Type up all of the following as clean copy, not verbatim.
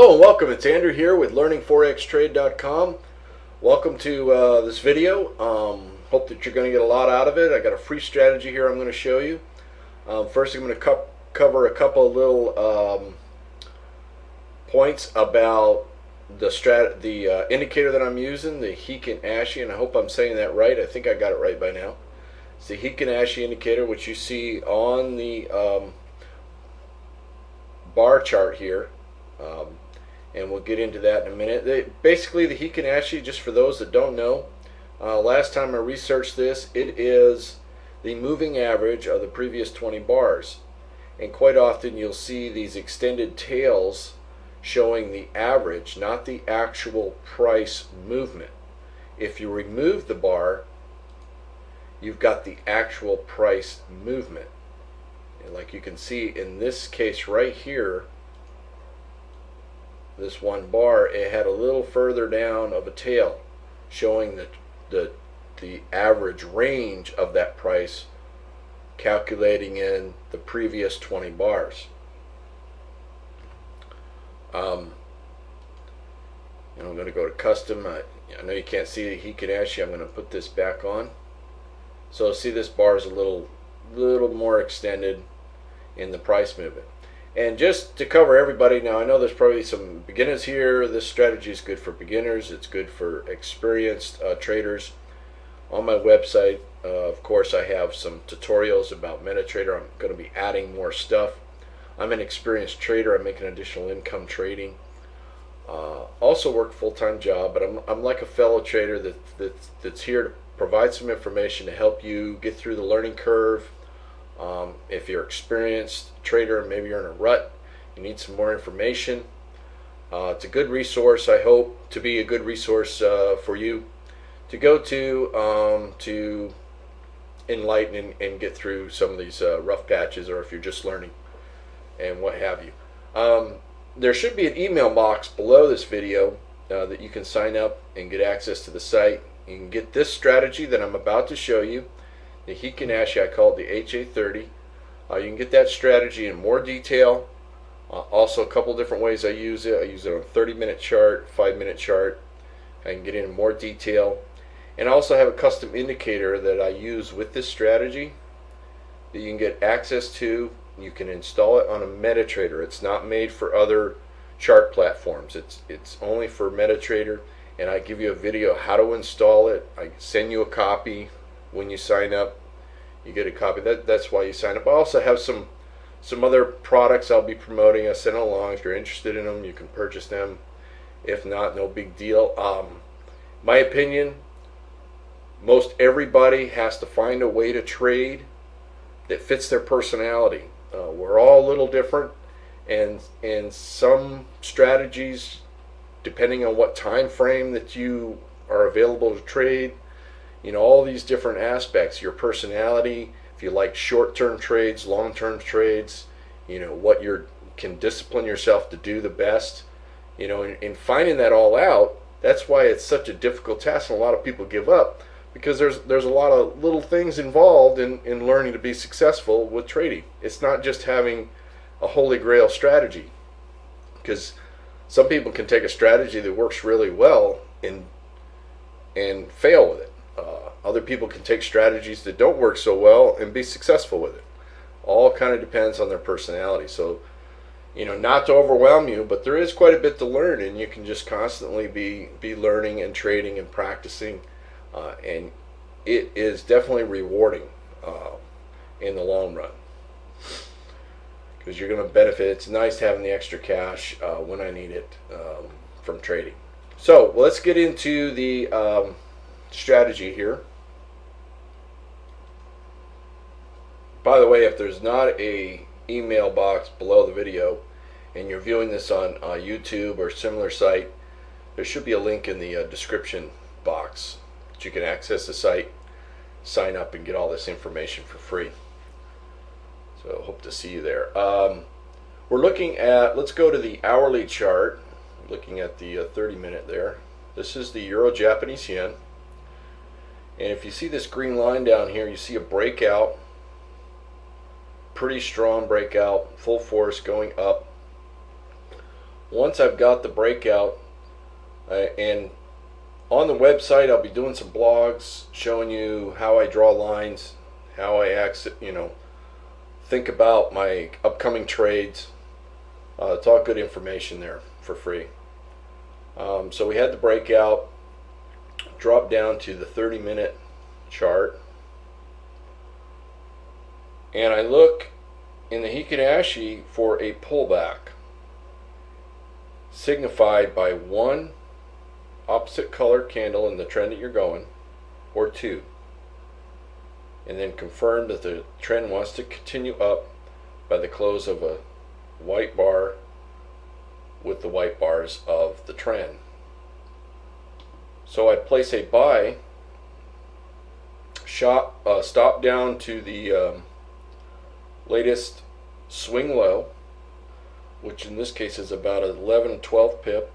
Hello and welcome. It's Andrew here with learningforextrade.com. Welcome to this video. Hope that you're going to get a lot out of it. I got a free strategy here I'm going to show you. First I'm going to cover a couple of little points about the indicator that I'm using, the Heiken Ashi, and I hope I'm saying that right. I think I got it right by now. It's the Heiken Ashi indicator, which you see on the bar chart here. And we'll get into that in a minute. Basically, the Heiken Ashi, just for those that don't know, last time I researched this, it is the moving average of the previous 20 bars. And quite often you'll see these extended tails showing the average, not the actual price movement. If you remove the bar, you've got the actual price movement. And like you can see in this case right here, this one bar, it had a little further down of a tail showing the average range of that price, calculating in the previous 20 bars. I'm going to go to custom. I know you can't see the Heiken Ashi. I'm going to put this back on. So see, this bar is a little more extended in the price movement. And just to cover everybody, now I know there's probably some beginners here. This strategy is good for beginners. It's good for experienced traders. On my website, of course, I have some tutorials about MetaTrader. I'm going to be adding more stuff. I'm an experienced trader. I make an additional income trading. Also work a full-time job, but I'm like a fellow trader that's here to provide some information to help you get through the learning curve. If you're an experienced trader and maybe you're in a rut, you need some more information. It's a good resource. I hope to be a good resource for you to go to enlighten and get through some of these rough patches, or if you're just learning and what have you. There should be an email box below this video that you can sign up and get access to the site. You can get this strategy that I'm about to show you, the Heiken Ashi. I call it the HA30. You can get that strategy in more detail. Also, a couple different ways I use it. I use it on a 30-minute chart, 5-minute chart. I can get in more detail. And I also have a custom indicator that I use with this strategy that you can get access to. You can install it on a MetaTrader. It's not made for other chart platforms. It's only for MetaTrader. And I give you a video how to install it. I send you a copy when you sign up. You get a copy. That's why you sign up. I also have some other products I'll be promoting. I send along. If you're interested in them, you can purchase them. If not, no big deal. My opinion, most everybody has to find a way to trade that fits their personality. We're all a little different, and some strategies, depending on what time frame that you are available to trade, all these different aspects, your personality, if you like short-term trades, long-term trades, what you can discipline yourself to do the best, in finding that all out. That's why it's such a difficult task, and a lot of people give up, because there's a lot of little things involved in learning to be successful with trading. It's not just having a holy grail strategy, because some people can take a strategy that works really well and fail with it. Other people can take strategies that don't work so well and be successful with it. All kind of depends on their personality. So, not to overwhelm you, but there is quite a bit to learn, and you can just constantly be learning and trading and practicing, and it is definitely rewarding in the long run, because you're going to benefit. It's nice having the extra cash when I need it from trading. So let's get into the strategy here. By the way, if there's not a email box below the video and you're viewing this on YouTube or similar site, there should be a link in the description box that you can access the site, sign up, and get all this information for free. So hope to see you there. We're looking at, let's go to the hourly chart, looking at the 30-minute there. This is the Euro Japanese Yen. And if you see this green line down here, you see a breakout, pretty strong breakout, full force going up. once I've got the breakout, and on the website I'll be doing some blogs showing you how I draw lines, how I think about my upcoming trades. It's all good information there for free. So we had the breakout, drop down to the 30-minute chart, and I look in the Heiken Ashi for a pullback signified by one opposite color candle in the trend that you're going, or two, and then confirm that the trend wants to continue up by the close of a white bar with the white bars of the trend. So I place a buy, stop down to the latest swing low, which in this case is about 11 12 pip,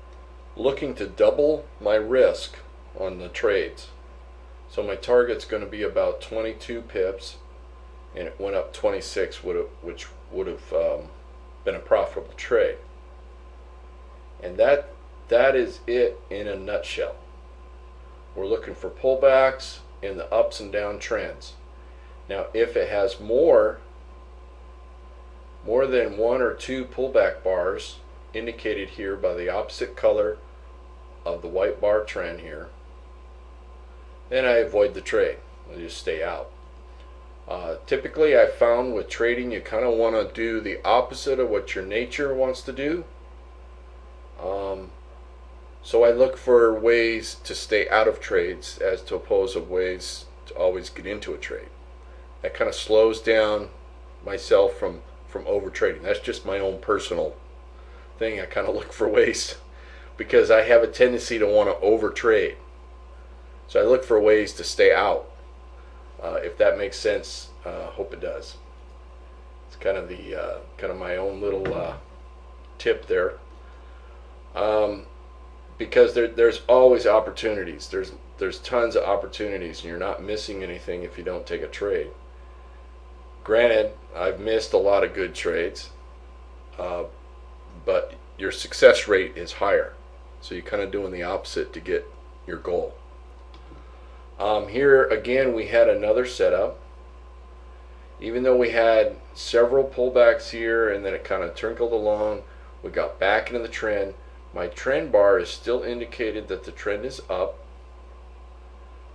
looking to double my risk on the trades. So my target's going to be about 22 pips, and it went up 26, which would have been a profitable trade. And that is it in a nutshell. We're looking for pullbacks in the ups and down trends. Now, if it has more than one or two pullback bars indicated here by the opposite color of the white bar trend here, then I avoid the trade. I just stay out. Typically, I found with trading, you kind of want to do the opposite of what your nature wants to do. So I look for ways to stay out of trades as to oppose of ways to always get into a trade. That kind of slows down myself from over trading. That's just my own personal thing. I kind of look for ways because I have a tendency to want to over trade. So I look for ways to stay out. If that makes sense, hope it does. It's kind of the my own little tip there. Because there's always opportunities. There's tons of opportunities, and you're not missing anything if you don't take a trade. Granted, I've missed a lot of good trades, but your success rate is higher. So you're kind of doing the opposite to get your goal. Here again, we had another setup. Even though we had several pullbacks here, and then it kind of trickled along, we got back into the trend. My trend bar is still indicated that the trend is up.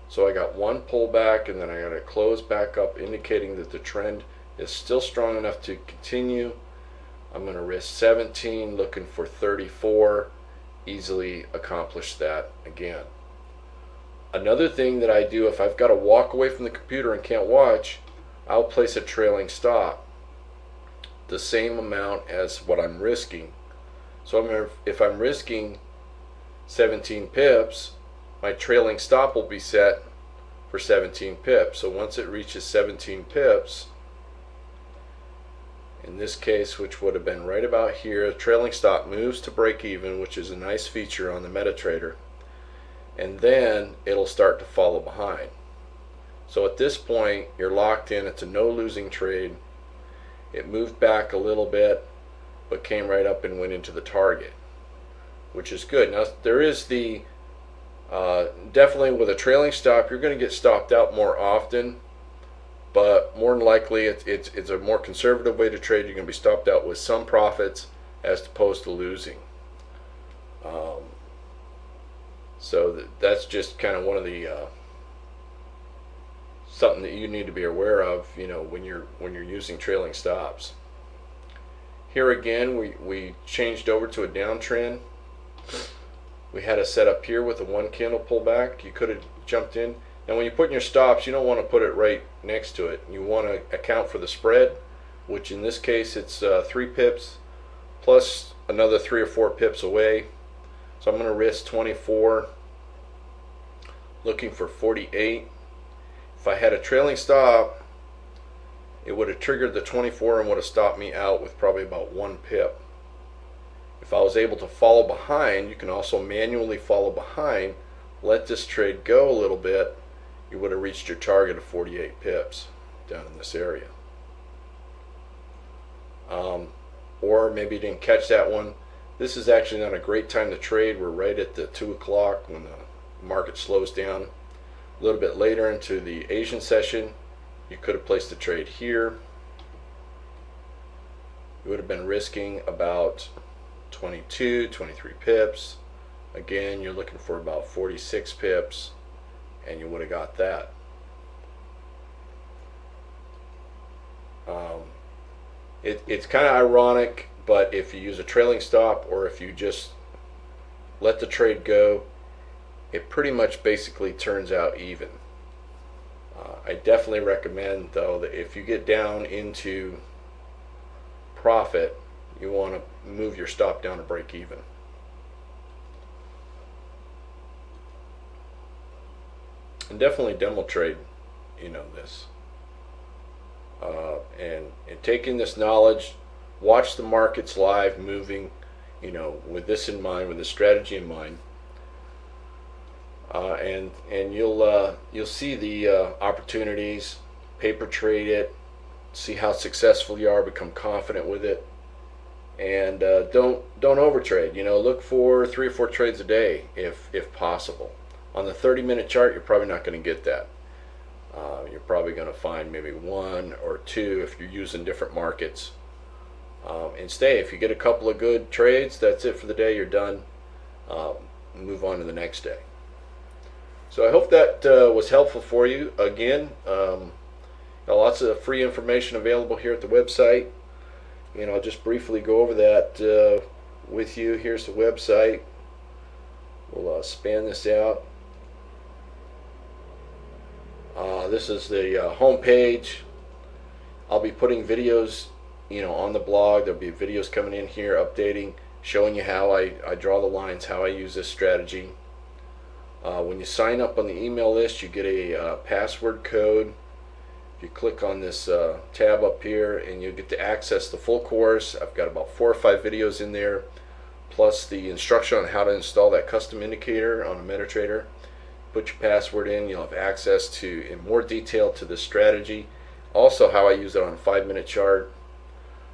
So I got one pullback, and then I got to close back up, indicating that the trend is still strong enough to continue. I'm going to risk 17, looking for 34. Easily accomplish that again. Another thing that I do, if I've got to walk away from the computer and can't watch, I'll place a trailing stop, the same amount as what I'm risking. So if I'm risking 17 pips, my trailing stop will be set for 17 pips. So once it reaches 17 pips, in this case, which would have been right about here, the trailing stop moves to break even, which is a nice feature on the MetaTrader, and then it'll start to follow behind. So at this point, you're locked in. It's a no losing trade. It moved back a little bit, but came right up and went into the target, which is good. Now there is the definitely with a trailing stop, you're going to get stopped out more often, but more than likely it's a more conservative way to trade. You're going to be stopped out with some profits as opposed to losing. So that's just kind of one of the something that you need to be aware of, when you're using trailing stops. Here again, we changed over to a downtrend. We had a setup here with a one candle pullback. You could have jumped in. And when you put in your stops, you don't want to put it right next to it. You want to account for the spread, which in this case it's 3 pips plus another 3 or 4 pips away. So I'm going to risk 24, looking for 48. If I had a trailing stop, it would have triggered the 24 and would have stopped me out with probably about 1 pip. If I was able to follow behind, you can also manually follow behind, let this trade go a little bit, you would have reached your target of 48 pips down in this area. Or maybe you didn't catch that one. This is actually not a great time to trade. We're right at the 2 o'clock when the market slows down. A little bit later into the Asian session, you could have placed a trade here. You would have been risking about 22, 23 pips. Again, you're looking for about 46 pips, and you would have got that. It's kind of ironic, but if you use a trailing stop or if you just let the trade go, it pretty much basically turns out even. I definitely recommend, though, that if you get down into profit, you want to move your stop down to break even. And definitely demo trade, this. And taking this knowledge, watch the markets live moving, with this in mind, with this strategy in mind, and you'll see the opportunities, paper trade it, see how successful you are, become confident with it, and don't overtrade. Look for 3 or 4 trades a day if possible. On the 30-minute chart, you're probably not going to get that. You're probably going to find maybe 1 or 2 if you're using different markets. And stay. If you get a couple of good trades, that's it for the day. You're done. Move on to the next day. So I hope that was helpful for you. Again, got lots of free information available here at the website. I'll just briefly go over that with you. Here's the website. We'll span this out. This is the home page. I'll be putting videos, on the blog. There'll be videos coming in here, updating, showing you how I draw the lines, how I use this strategy. When you sign up on the email list, you get a password code. If you click on this tab up here, and you get to access the full course. I've got about 4 or 5 videos in there, plus the instruction on how to install that custom indicator on a MetaTrader. Put your password in, you'll have access to, in more detail, to this strategy. Also how I use it on a 5-minute chart.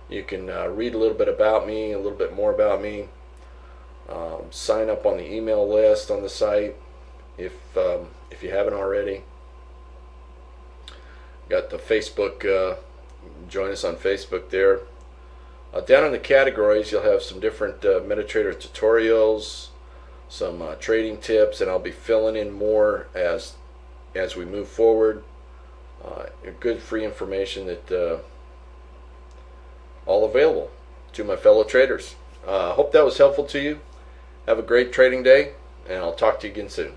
You can read a little bit about me, a little bit more about me. Sign up on the email list on the site if you haven't already. Got the Facebook, join us on Facebook there. Down in the categories, you'll have some different MetaTrader tutorials, some trading tips, and I'll be filling in more as we move forward. Good free information that all available to my fellow traders. Hope that was helpful to you. Have a great trading day, and I'll talk to you again soon.